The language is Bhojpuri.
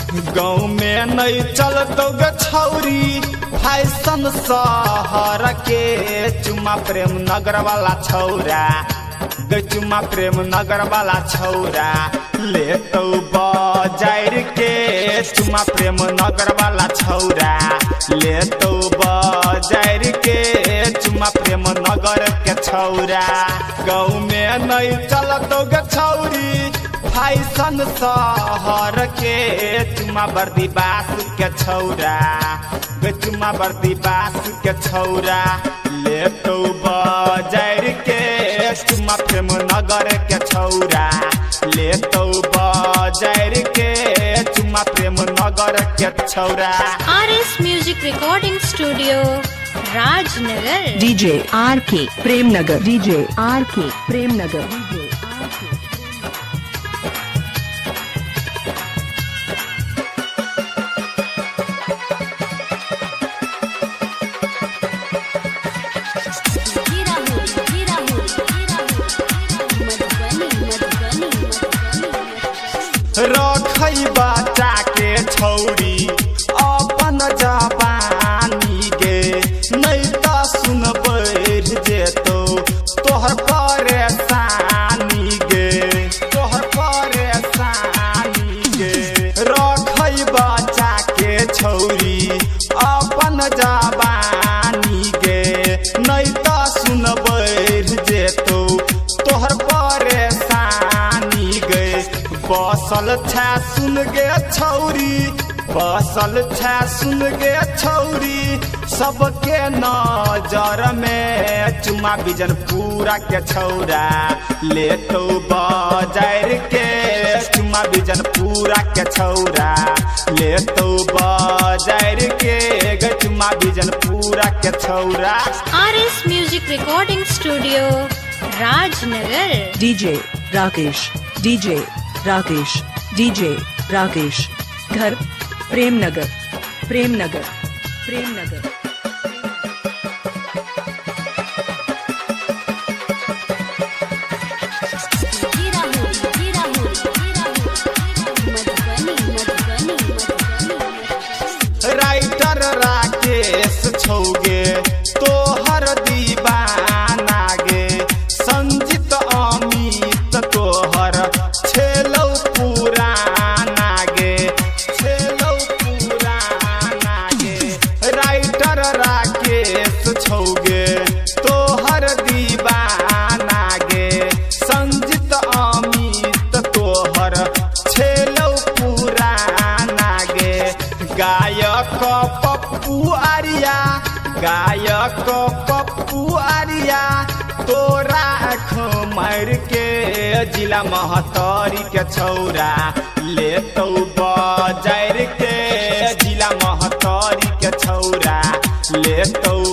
गाँव में नहीं चलतो गे छौरी फैशन शहर के चुमा प्रेम नगर वाला छौरा गे चुमा प्रेम नगर वाला छौरा ले तो बाजार के चुमा प्रेम नगर वाला छौरा ले तो बाजार के चुमा प्रेम नगर के छौरा। गाँव में नहीं चलतो गे छौरी फैशन शहर के चुमा बर्दी बास के छौरा गे चुमा बर्दी बास के छौरा ले तो बाजार के चुमा प्रेम नगर के छौरा ले तो बाजार के चुमा प्रेम नगर के छौरा। RS music recording studio Rajnagar. DJ RK Premnagar DJ RK Premnagar DJ RK रखई बच्चा के छौरी अपन जवानी गे नहीं तो सुन बढ़ जेतो तोहर परेशानी गे तोहर परेशानी गे। रखई बच्चा के छौरी अपन जवानी गे नहीं तो सुन बढ़ जेतो तोहर परेशानी गे। बसल छा सुन गे छौरी बसल छा सुन गे छौरी सबके नजर में चुमा बिजन पूरा के छौरा ले तो बाजार के चुमा बिजन पूरा के छौरा ले तो बाजार के गे चुमा बिजन पूरा के छौरा। RS music recording studio Rajnagar. DJ Rakesh DJ Rakesh DJ Rakesh घर प्रेमनगर प्रेमनगर प्रेमनगर। राइटर राकेश छौगे तोहर दीवाना गे संजीत अमित तोहर छेलौ पुराना गे छेलौ पुराना गे। राइटर राकेश छौगे तोहर दीवाना गे संजीत अमित तोहर छेलौ पुराना गे। गायक पप्पू आर्या गायक पप्पू आर्या तोरा आँख मार के जिला महतरी के छौरा ले तो बाजार के जिला महतरी के छौरा ले तो